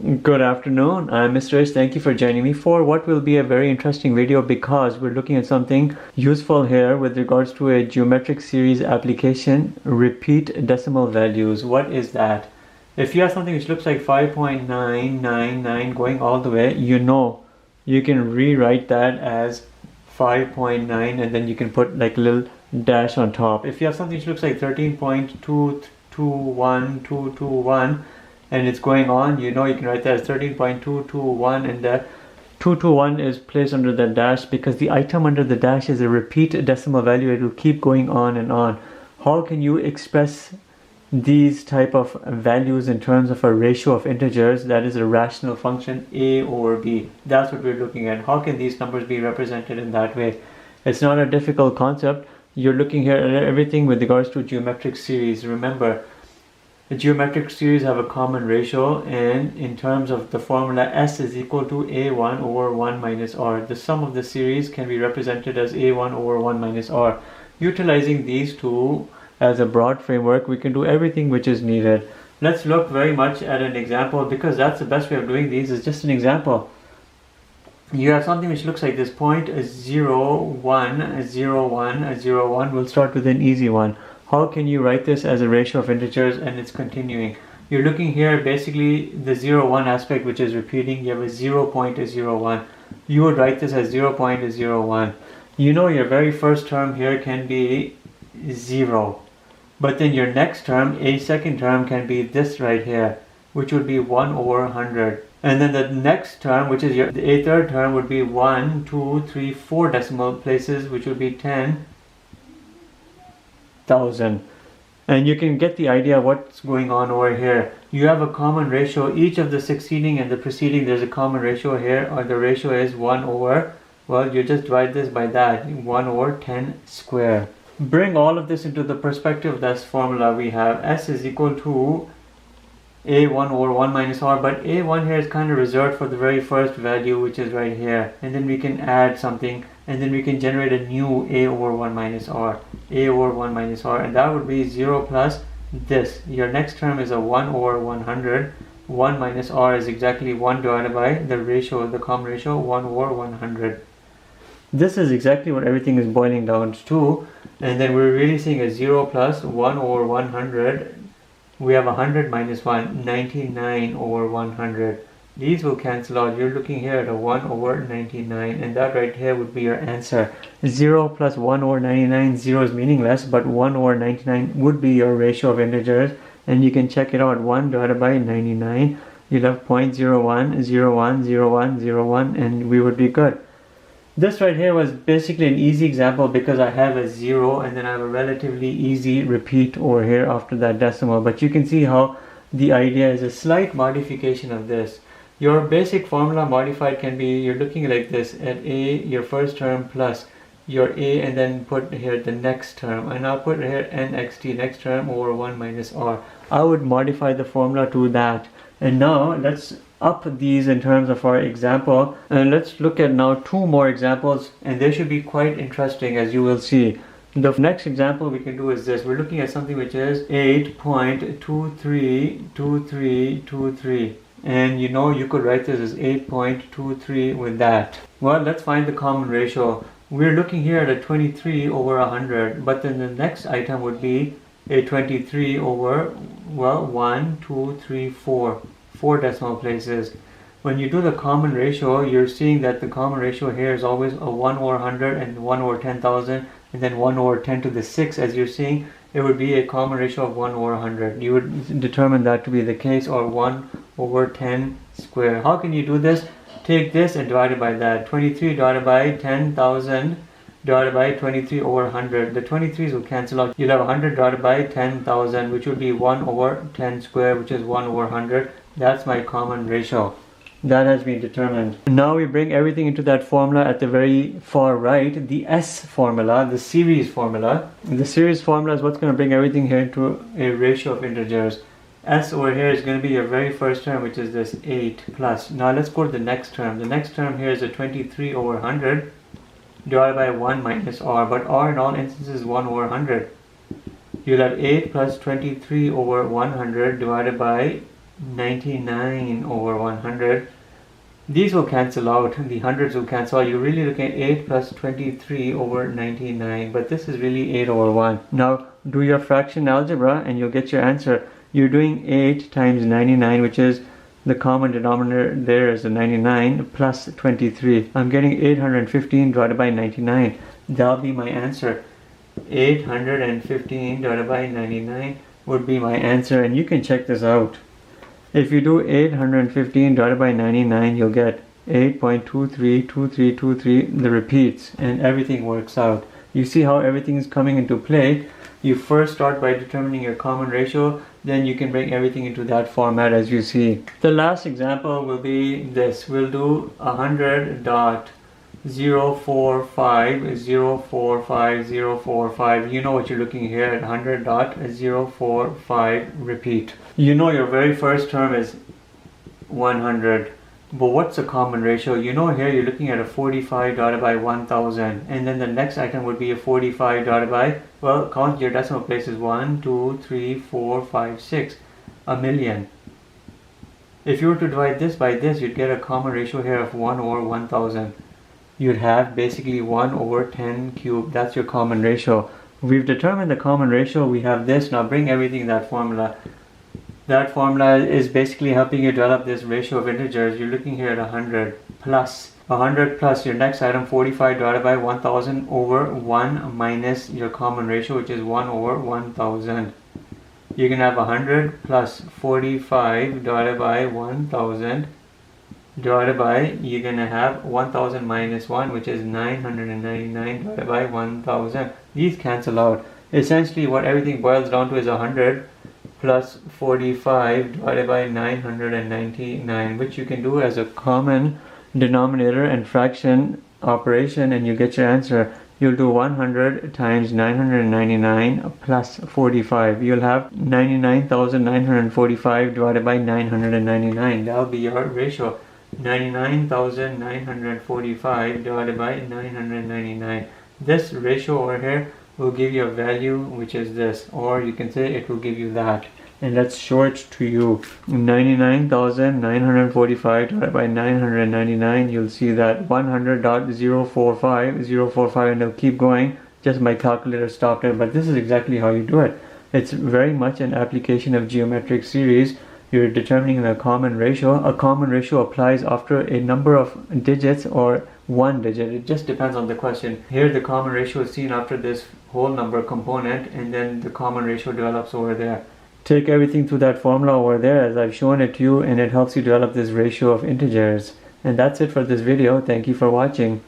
Good afternoon, I'm Mr. S. Thank you for joining me for what will be a very interesting video because we're looking at something useful here with regards to a geometric series application, repeat decimal values. What is that? If you have something which looks like 5.999 going all the way, you can rewrite that as 5.9 and then you can put like a little dash on top. If you have something which looks like 13.221221 and it's going on, you can write that as 13.221 and the 221 is placed under the dash because the item under the dash is a repeat decimal value. It will keep going on and on. How can you express these type of values in terms of a ratio of integers, that is a rational function a over b? That's what we're looking at. How can these numbers be represented in that way? It's not a difficult concept. You're looking here at everything with regards to geometric series. Remember, the geometric series have a common ratio, and in terms of the formula, S is equal to a1 over 1 minus r. The sum of the series can be represented as a1 over 1 minus r. Utilizing these two as a broad framework, we can do everything which is needed. Let's look very much at an example because that's the best way of doing these. Is just an example. You have something which looks like this point 0, 1, 0, 1, 0, 1. We'll start with an easy one. How can you write this as a ratio of integers and it's continuing? You're looking here basically the 0, 1 aspect which is repeating. You have a 0.01. You would write this as 0.01. Your very first term here can be 0. But then your next term, a second term, can be this right here, which would be 1 over 100. And then the next term, which is a third term, would be 1, 2, 3, 4 decimal places, which would be 10,000. And you can get the idea of what's going on over here. You have a common ratio. Each of the succeeding and the preceding, there's a common ratio here, or the ratio is 1 over, well, you just divide this by that, 1 over 10 square. Bring all of this into the perspective of this formula. We have S is equal to a1 over 1 minus r, but a1 here is kind of reserved for the very first value, which is right here, and then we can add something and then we can generate a new a over 1 minus r, a over 1 minus r, and that would be 0 plus this. Your next term is a 1 over 100. 1 minus r is exactly 1 divided by the ratio, the common ratio, 1 over 100. This is exactly what everything is boiling down to. And then we're really seeing a 0 plus 1 over 100. We have 100 minus 1, 99 over 100. These will cancel out. You're looking here at a 1 over 99, and that right here would be your answer. 0 plus 1 over 99, 0 is meaningless, but 1 over 99 would be your ratio of integers, and you can check it out. 1 divided by 99, you'll have 0.01, 01, 01, 01, and we would be good. This right here was basically an easy example because I have a 0 and then I have a relatively easy repeat over here after that decimal. But you can see how the idea is a slight modification of this. Your basic formula modified can be, you're looking like this, at a, your first term, plus your a, and then put here the next term. And I'll put here nxt, next term, over 1 minus r. I would modify the formula to that. And now let's up these in terms of our example, and let's look at now 2 more examples, and they should be quite interesting, as you will see. The next example we can do is this. We're looking at something which is 8.232323, and you could write this as 8.23 with that. Well, let's find the common ratio. We're looking here at a 23 over 100, but then the next item would be a 23 over, well, 1, 2, 3, 4 decimal places. When you do the common ratio, you're seeing that the common ratio here is always a 1 over 100 and 1 over 10,000 and then 1 over 10 to the 6. As you're seeing, it would be a common ratio of 1 over 100. You would determine that to be the case, or 1 over 10 square. How can you do this? Take this and divide it by that. 23 divided by 10,000 divided by 23 over 100. The 23's will cancel out. You'll have 100 divided by 10,000, which would be 1 over 10 square, which is 1 over 100. That's my common ratio. That has been determined. Now we bring everything into that formula at the very far right, the S formula, the series formula. The series formula is what's going to bring everything here into a ratio of integers. S over here is going to be your very first term, which is this 8 plus. Now let's go to the next term. The next term here is a 23 over 100 divided by 1 minus r, but r in all instances is 1 over 100. You'll have 8 plus 23 over 100 divided by 99 over 100. These will cancel out, the hundreds will cancel out. You're really looking at 8 plus 23 over 99, but this is really 8 over 1. Now do your fraction algebra and you'll get your answer. You're doing 8 times 99, which is the common denominator there is a 99 plus 23. I'm getting 815 divided by 99. That'll be my answer. 815 divided by 99 would be my answer, and you can check this out. If you do 815 divided by 99, you'll get 8.232323, the repeats, and everything works out. You see how everything is coming into play. You first start by determining your common ratio, then you can bring everything into that format as you see. The last example will be this. We'll do 100.045.045.045. You know what you're looking here at 100.045 repeat. You know your very first term is 100. But what's a common ratio? You know here you're looking at a 45 divided by 1000, and then the next item would be a 45 divided by, well, count your decimal places, 1, 2, 3, 4, 5, 6, a million. If you were to divide this by this, you'd get a common ratio here of 1 over 1000. You'd have basically 1 over 10 cubed. That's your common ratio. We've determined the common ratio. We have this. Now bring everything in that formula. That formula is basically helping you develop this ratio of integers. You're looking here at 100 plus your next item, 45 divided by 1000 over 1 minus your common ratio, which is 1 over 1000. You can have 100 plus 45 divided by 1000 divided by, you're going to have 1000 minus 1, which is 999 divided by 1000. These cancel out. Essentially what everything boils down to is 100 plus 45 divided by 999, which you can do as a common denominator and fraction operation, and you get your answer. You'll do 100 times 999 plus 45. You'll have 99,945 divided by 999. That'll be your ratio. 99,945 divided by 999. This ratio over here will give you a value which is this, or you can say it will give you that, and let's show it to you. 99,945 divided by 999, you'll see that 100.045, and it'll keep going. Just my calculator stopped it, but this is exactly how you do it. It's very much an application of geometric series. You're determining a common ratio. A common ratio applies after a number of digits or one digit. It just depends on the question. Here the common ratio is seen after this whole number component, and then the common ratio develops over there. Take everything through that formula over there as I've shown it to you, and it helps you develop this ratio of integers. And that's it for this video. Thank you for watching.